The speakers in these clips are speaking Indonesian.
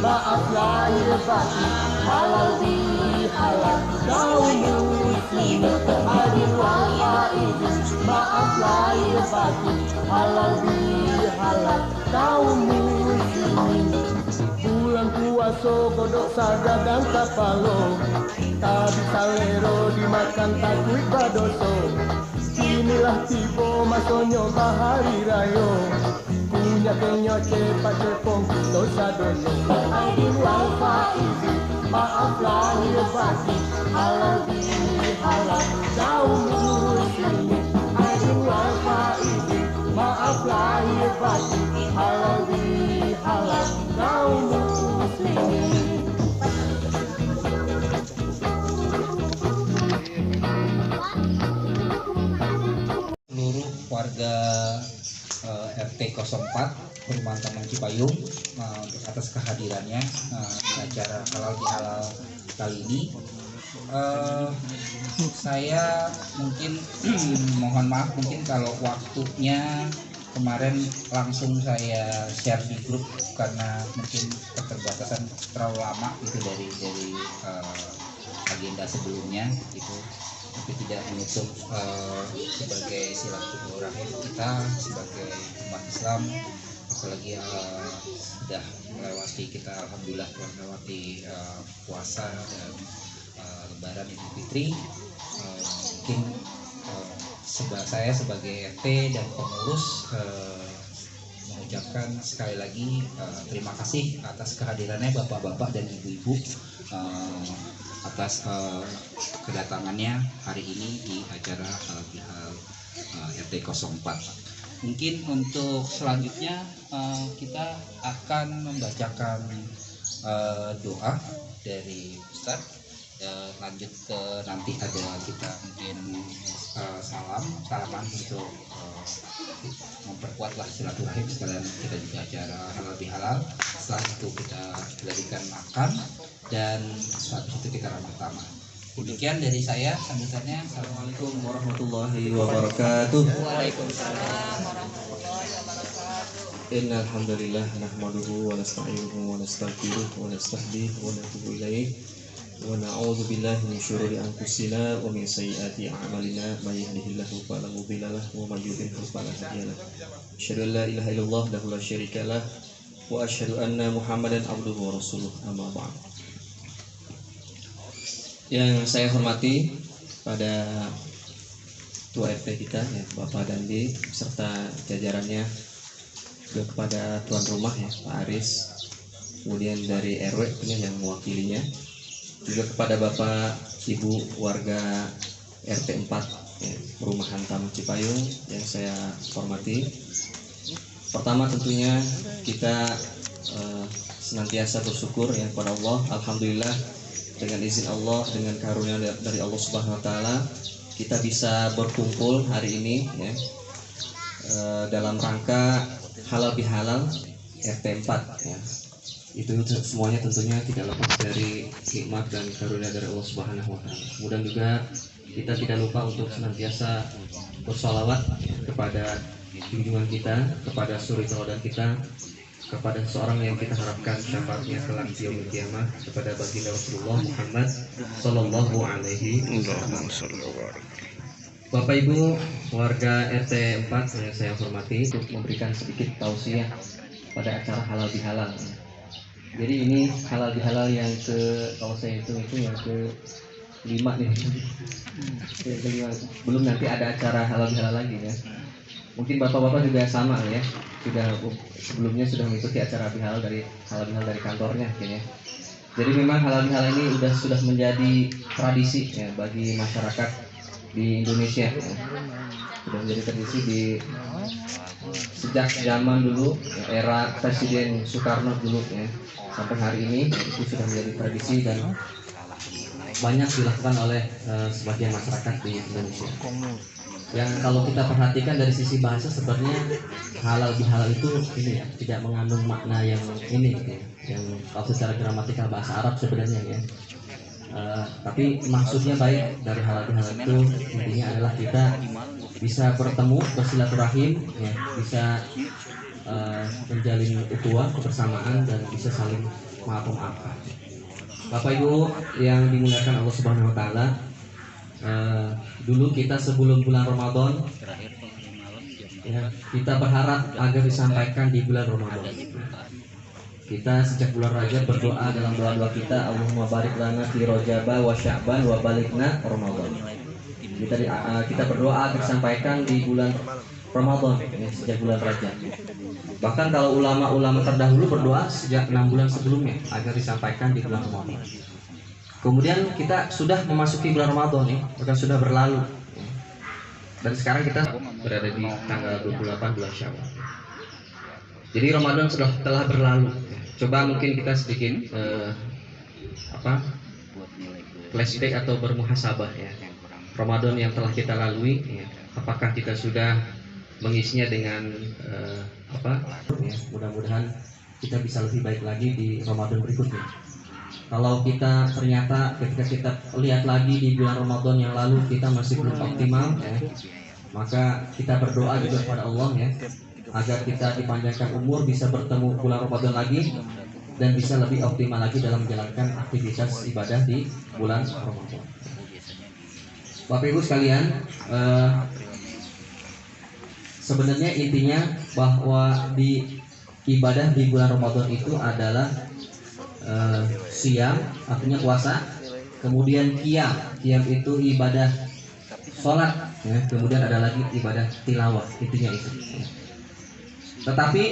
Maaf lahir batin, halal bihalal kaum muslimin. Adil wal faizin, maaf lahir batin, halal bihalal kaum muslimin. Bulan puasa godok sagadang kapalo, tabi salero dimakan takuit badoso. Inilah tiba masonyo bahari rayo, punya kenyo cepat cepong dosa dosa. Adil wal faizin, maaf lahir batin, halal bihalal kaum muslimin. Adil wal faizin, maaf lahir batin, halal bihalal kaum muslimin. Seluruh warga RT 04 Perumahan Taman Cipayung atas kehadirannya di acara halal bihalal kali ini. Saya mungkin mohon maaf mungkin kalau waktunya kemarin langsung saya share di grup karena mungkin keterbatasan terlalu lama itu dari agenda sebelumnya gitu, tapi tidak menutup sebagai silaturahim kita sebagai umat Islam, apalagi sudah melewati kita alhamdulillah melewati puasa dan Lebaran Idul Fitri. Mungkin saya sebagai RT dan pengurus mengucapkan sekali lagi terima kasih atas kehadirannya bapak-bapak dan ibu-ibu atas kedatangannya hari ini di acara halal bihalal RT 04. Mungkin untuk selanjutnya kita akan membacakan doa dari Ustadz. Lanjut ke nanti ada kita mungkin salaman untuk memperkuatlah silaturahim, sekalian kita juga acara halal bihalal. Setelah itu kita berikan makan dan saat itu kita ramah tamah. Demikian dari saya sambutannya. Assalamualaikum warahmatullahi wabarakatuh. Waalaikumsalam warahmatullahi wabarakatuh. Innal hamdalillah nahmaduhu wa nasta'inuhu wa nastaghfiruh wa nastahdihi wa natubu ilaih wa na'udzu billahi min syururi anfusina wa min sayyiati a'malina may yahdihillahu fala mudilla lahu wa may yudlil fala hadiya lahu. Asyhadu an la ilaha illallah wahdahu la syarika lah wa asyhadu anna Muhammadan abduhu wa rasuluh. Amma ba'd. Yang saya hormati pada Ketua RT kita ya, Bapak Dandi serta jajarannya, juga kepada tuan rumah ya Pak Aris, kemudian dari RW yang mewakilinya, juga kepada Bapak Ibu warga RT 4 ya, Perumahan Taman Cipayung yang saya hormati. Pertama tentunya kita senantiasa bersyukur ya kepada Allah. Alhamdulillah dengan izin Allah, dengan karunia dari Allah Subhanahu Wa Taala, kita bisa berkumpul hari ini ya, dalam rangka halal bihalal RT 4 ya. Itu semuanya tentunya tidak lepas dari nikmat dan karunia dari Allah Subhanahu Wa Taala. Kemudian juga kita tidak lupa untuk senantiasa bersalawat kepada junjungan kita, kepada suri teladan kita, kepada seorang yang kita harapkan syafaatnya kelak di yaumil qiyamah, kepada baginda Rasulullah Muhammad sallallahu alaihi wasallam. Bapak Ibu warga RT 4 yang saya hormati, untuk memberikan sedikit tausiah pada acara halal bihalal. Jadi ini halal bihalal yang kalau saya hitung itu yang ke-5 nih. Belum nanti ada acara halal bihalal lagi ya. Mungkin bapak-bapak juga sama ya. Sebelumnya sudah mengikuti acara bihalal dari kantornya kayaknya. Jadi memang halal bihalal ini sudah menjadi tradisi ya bagi masyarakat di Indonesia ya. Sudah menjadi tradisi sejak zaman dulu ya, era Presiden Soekarno dulu ya, sampai hari ini itu sudah menjadi tradisi dan banyak dilakukan oleh sebagian masyarakat di Indonesia. Yang kalau kita perhatikan dari sisi bahasa sebenarnya halal bihalal itu ini ya, tidak mengandung makna yang ini gitu ya, yang kalau secara gramatikal bahasa Arab sebenarnya ya. Tapi maksudnya baik dari halal bihalal itu intinya adalah kita bisa bertemu, bersilaturahim, ya, bisa menjalin ukhuwah kebersamaan dan bisa saling maaf-maafan. Bapak Ibu yang dimuliakan Allah Subhanahu Wa Taala, dulu kita sebelum bulan Ramadan, ya, kita berharap agar disampaikan di bulan Ramadan. Kita sejak bulan Rajab berdoa dalam doa-doa kita, Allahumma barik lana fi Rajaba wa Sya'ban wa balikna Ramadan. Kita berdoa agar disampaikan di bulan Ramadan, ya, sejak bulan Rajab. Bahkan kalau ulama-ulama terdahulu berdoa sejak 6 bulan sebelumnya agar disampaikan di bulan Ramadan. Kemudian kita sudah memasuki bulan Ramadan, ya, bahkan sudah berlalu. Ya. Dan sekarang kita berada di tanggal 28 bulan Syawal. Jadi Ramadan sudah telah berlalu. Coba mungkin kita sedikit flashback atau bermuhasabah ya. Ramadan yang telah kita lalui, ya, apakah kita sudah mengisinya dengan ya, mudah-mudahan kita bisa lebih baik lagi di Ramadan berikutnya. Kalau kita ternyata ketika kita lihat lagi di bulan Ramadan yang lalu kita masih belum optimal, ya, maka kita berdoa juga kepada Allah ya, agar kita dipanjangkan umur, bisa bertemu bulan Ramadan lagi dan bisa lebih optimal lagi dalam menjalankan aktivitas ibadah di bulan Ramadan. Bapak Ibu sekalian, sebenarnya intinya bahwa di ibadah di bulan Ramadan itu adalah siyam, artinya puasa, kemudian qiyam itu ibadah sholat, ya, kemudian ada lagi ibadah tilawah, intinya itu. Tetapi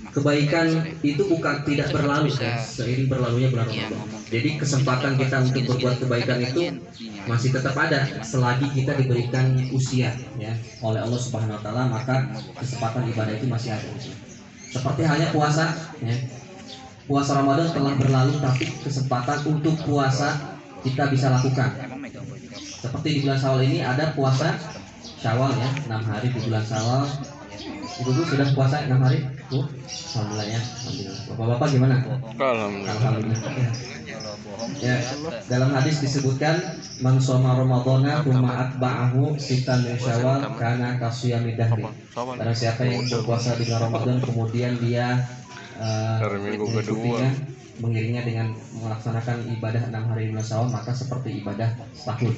kebaikan itu bukan tidak berlalu ya, seiring berlalunya bulan Ramadan. Jadi kesempatan kita untuk berbuat kebaikan itu masih tetap ada selagi kita diberikan usia ya oleh Allah Subhanahu Wa Taala, maka kesempatan ibadah itu masih ada. Seperti halnya puasa, ya. Puasa Ramadan telah berlalu, tapi kesempatan untuk puasa kita bisa lakukan. Seperti di bulan Syawal ini ada puasa Syawal ya, 6 hari di bulan Syawal. Ibu-ibu sudah puasa 6 hari? Bu? Alhamdulillah ya. Alhamdulillah. Bapak-bapak gimana? Alhamdulillah. Ya, dalam hadis disebutkan man shoma ramadhana tsumma atba'ahu sitan min syawal kana kasiyamid dahri. Barang siapa yang berpuasa di bulan Ramadan kemudian dia mengiringnya dengan melaksanakan ibadah 6 hari bulan Syawal, maka seperti ibadah setahun.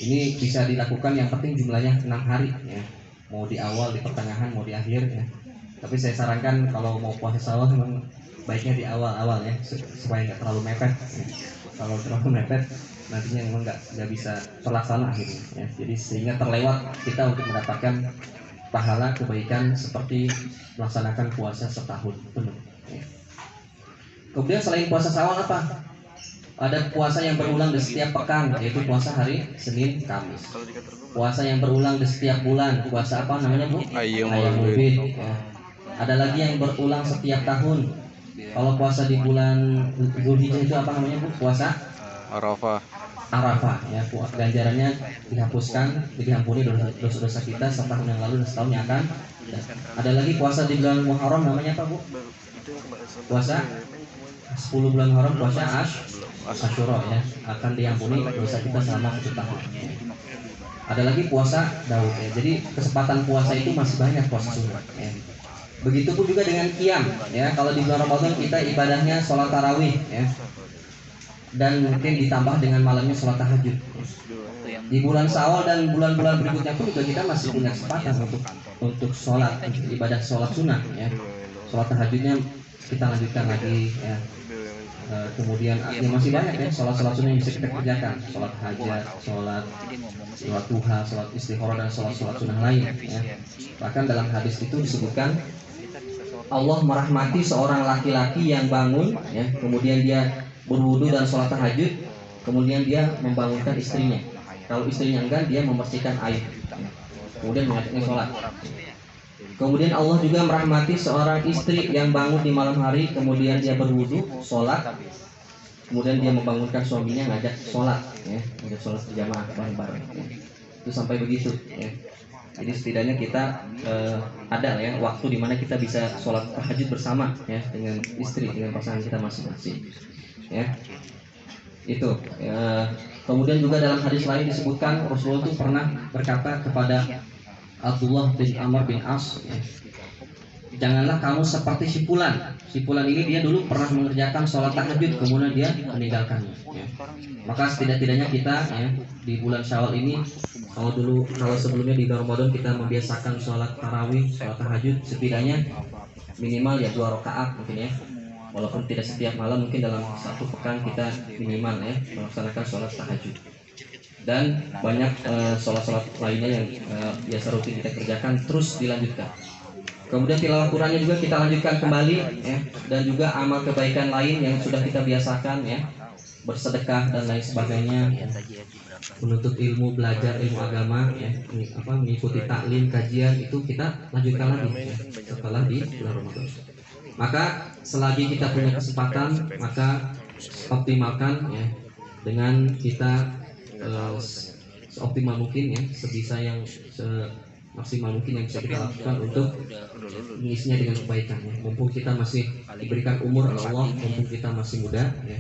Ini bisa dilakukan, yang penting jumlahnya 6 hari ya. Mau di awal, di pertengahan, mau di akhir ya. Tapi saya sarankan kalau mau puasa Syawal memang baiknya di awal-awal ya, supaya nggak terlalu mepet ya. Kalau terlalu mepet nantinya memang nggak bisa terlaksana akhirnya ya. Jadi sehingga terlewat kita untuk mendapatkan pahala kebaikan seperti melaksanakan puasa setahun penuh ya. Kemudian selain puasa Syawal apa? Ada puasa yang berulang di setiap pekan, yaitu puasa hari Senin, Kamis. Puasa yang berulang di setiap bulan, puasa apa namanya Bu? Ayyamul Bid ya. Ada lagi yang berulang setiap tahun. Kalau puasa di bulan Dzulhijjah itu apa namanya Bu? Puasa Arafah ya. Ganjarannya dihapuskan, diampuni dosa-dosa kita setahun yang lalu dan setahun yang akan. Ada lagi puasa di bulan Muharram, namanya apa Bu? Puasa 10 bulan Muharram, puasa Asyura ya, akan diampuni dosa kita selama 1 tahun. Ada lagi puasa Daud ya. Jadi kesempatan puasa itu masih banyak, puasa sunnah ya. Begitupun juga dengan qiyam ya. Kalau di bulan Ramadan kita ibadahnya sholat tarawih ya, dan mungkin ditambah dengan malamnya sholat tahajud. Di bulan Syawal dan bulan-bulan berikutnya pun juga kita masih punya kesempatan untuk sholat, ibadah sholat sunnah ya. Sholat tahajudnya kita lanjutkan lagi ya. Kemudian ya masih banyak ya sholat-sholat sunnah yang bisa kita kerjakan, sholat hajat, sholat duha, sholat istikharah, dan sholat-sholat sunnah lain ya. Bahkan dalam hadis itu disebutkan Allah merahmati seorang laki-laki yang bangun ya, kemudian dia berwudu dan sholat tahajud, kemudian dia membangunkan istrinya. Kalau istrinya enggak, dia membersihkan air ya. Kemudian mengajaknya sholat. Kemudian Allah juga merahmati seorang istri yang bangun di malam hari, kemudian dia berwudu, sholat, kemudian dia membangunkan suaminya ngajak sholat, ya, ngajak sholat berjamaah bareng-bareng. Ya. Itu sampai begitu. Ya. Jadi setidaknya kita ada ya waktu di mana kita bisa sholat tahajud bersama ya dengan istri, dengan pasangan kita masing-masing. Ya, itu. Kemudian juga dalam hadis lain disebutkan Rasulullah itu pernah berkata kepada Abdullah bin Amr bin As, ya, janganlah kamu seperti si Fulan. Si Fulan ini dia dulu pernah mengerjakan sholat tahajud, kemudian dia meninggalkannya. Ya. Maka setidak-tidaknya kita ya di bulan Syawal ini, kalau sebelumnya di Ramadan kita membiasakan sholat tarawih, sholat tahajud, setidaknya minimal ya 2 rakaat mungkin ya. Walaupun tidak setiap malam, mungkin dalam 1 pekan kita minimal ya melaksanakan sholat tahajud. Dan banyak sholat-sholat lainnya yang biasa rutin kita kerjakan terus dilanjutkan. Kemudian tilawah Qurannya juga kita lanjutkan kembali ya, dan juga amal kebaikan lain yang sudah kita biasakan ya, bersedekah dan lain sebagainya ya. Menuntut ilmu, belajar ilmu agama ya, mengikuti taklim, kajian, itu kita lanjutkan lagi ya, setelah di bulan Ramadan. Maka selagi kita punya kesempatan, maka optimalkan ya dengan kita seoptimal mungkin ya, sebisa yang maksimal mungkin yang bisa kita lakukan untuk mengisinya dengan kebaikan ya. Mumpung kita masih diberikan umur oleh Allah, mumpung kita masih muda ya,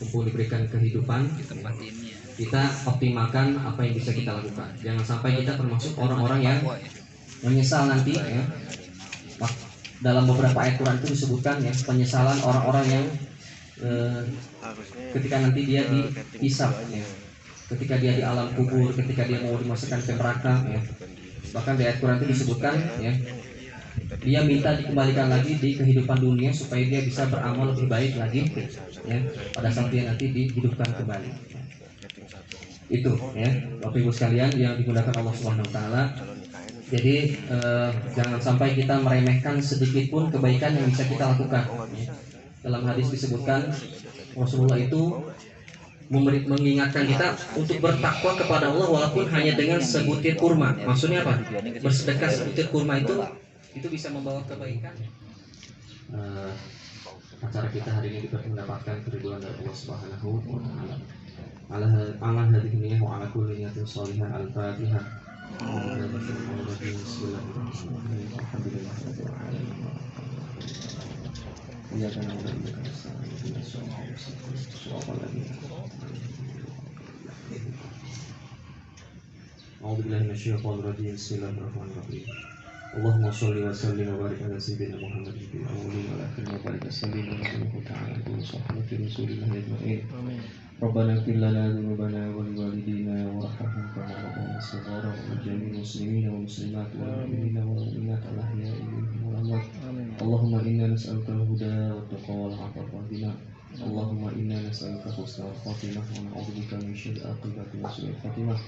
mumpung diberikan kehidupan ya, kita optimalkan apa yang bisa kita lakukan. Jangan sampai kita termasuk orang-orang yang menyesal nanti ya. Dalam beberapa ayat Quran itu disebutkan ya, penyesalan orang-orang yang ketika nanti dia dihisab ya, ketika dia di alam kubur, ketika dia mau dimasukkan ke neraka ya. Bahkan di ayat Quran itu disebutkan ya, dia minta dikembalikan lagi di kehidupan dunia supaya dia bisa beramal lebih baik lagi ya, pada saat dia nanti dihidupkan kembali. Itu ya, Bapak Ibu sekalian yang digunakan Allah Subhanahu wa taala. Jadi jangan sampai kita meremehkan sedikit pun kebaikan yang bisa kita lakukan ya. Dalam hadis disebutkan Rasulullah itu mengingatkan kita untuk bertakwa kepada Allah walaupun hanya dengan sebutir kurma. Maksudnya apa? Bersedekah sebutir kurma itu bisa membawa kebaikan. Acara kita hari ini dapat mendapatkan keridhaan dari Allah Subhanahu wa taala. Ala hadhihi niyyah wa ala kulli niyatin shalihah. Al-Fatihah. Bismillahirrahmanirrahim. Alhamdulillahirabbil alamin. Iyyaka na'budu wa iyyaka nasta'in. Ihdinas siratal mustaqim. A'udzu billahi minasyaitonir rajim. Bismillahirrahmanirrahim. Allahumma shalli wa sallim wa barik ala sayyidina Muhammadin fil awwalin wal akhirin wa barik sallim wa sallim ta'ala ala sahbihi rasulillah ajma'in. Amin. Rabbana ighfir lana dhunubana wa liwalidina warhamhum kama rabbayana shighara wa jami'il muslimina wal muslimat wal mu'minina wal mu'minat al ahya'i minhum wal amwat. Allahumma inna nas'aluka al-huda wat taqwa wal 'afafa wal ghina. Allahumma inna nas'aluka husnal khatimah wa na'udzubika min syarri aqibati wa su'il khatimah.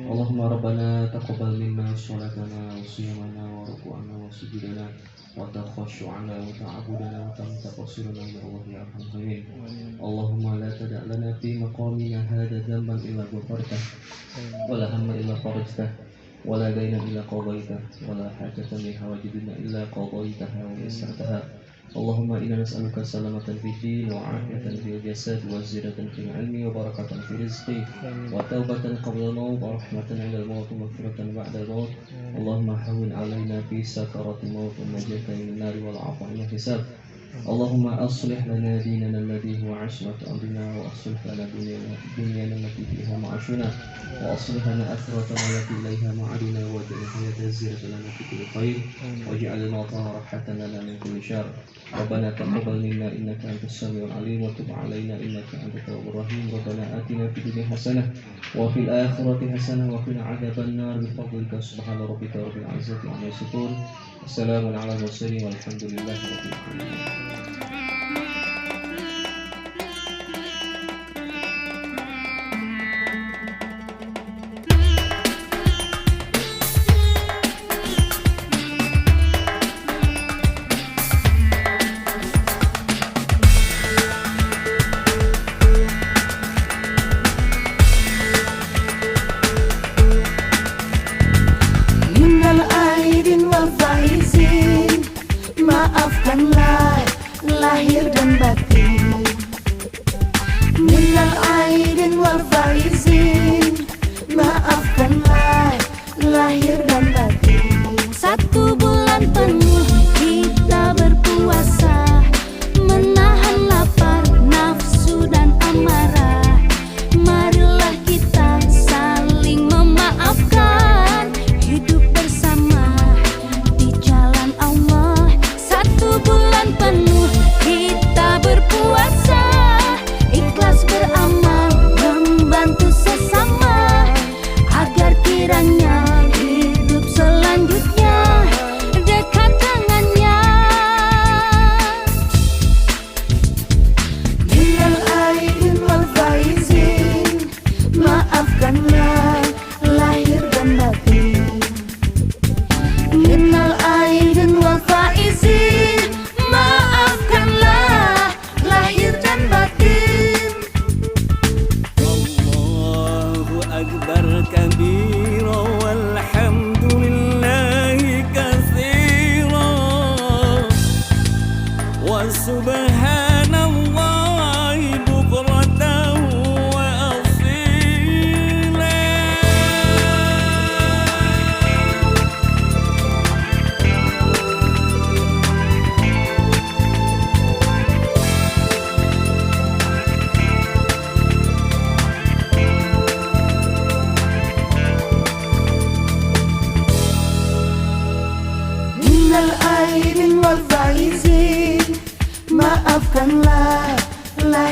Allahumma rabbana taqabbal minna shalatana wa siyamana wa ruku'ana wa sujudana wa takhashu'ana wa ta'abudana wa taqasurana ya Allah ya arhamar rahimin. Allahumma la tada' lana fi maqamina hadha dhanban illa ghafartah wa la hamma illa farajtah wa la dayna illa qadaitah wa la hajatan min hawajidina illa qadaitaha wa yassartaha. Allahumma inna nas'aluka salamatan fid din wa 'afiyatan fil jasad wa ziyadatan fil 'ilmi wa barakatan fil rizqi wa taubatan qabla al-maut wa rahmatan 'inda al-maut wa maghfiratan ba'da al-maut. Allahumma hawwin 'alaina fi sakaratil maut wa najatan min an-nar wal 'afwa 'inda hisab. Allahumma aslih lana dinana alladhi huwa 'ismatu amrina wa aslih lana dunyana allati fiha ma'ashuna wa aslih lana akhiratana allati ilayha ma'aduna wa ja'al hayata ziyadatan lana fi kulli khair waj'al al-mauta rahatan lana min kulli syarr. Rabbana taqabbal minna innaka antas samiul alim wa tub 'alaina innaka antat tawwabur rahim. Rabbana atina fid dunya hasanah wa fil akhirati hasanah wa qina 'adzaban nar bi fadlika subhana rabbika rabbil 'izzati 'amma yasifun. Assalamu ala mursalin walhamdulillahi rabbil alamin. Maafkanlah lahir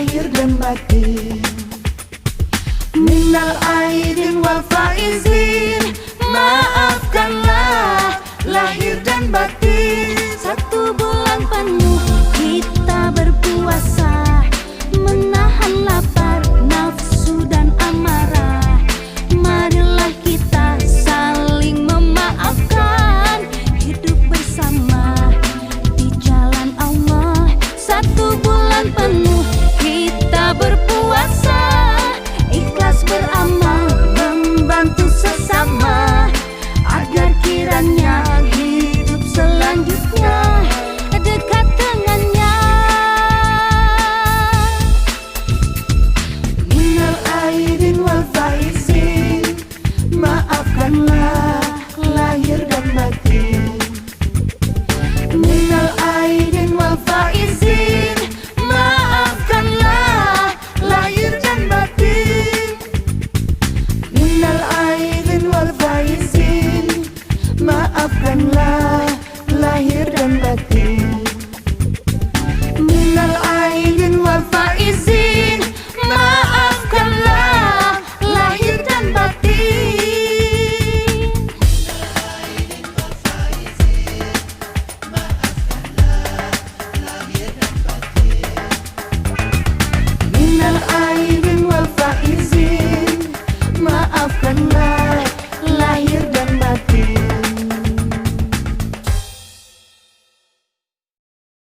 lahir dan batin. Minal aidin wal faizin,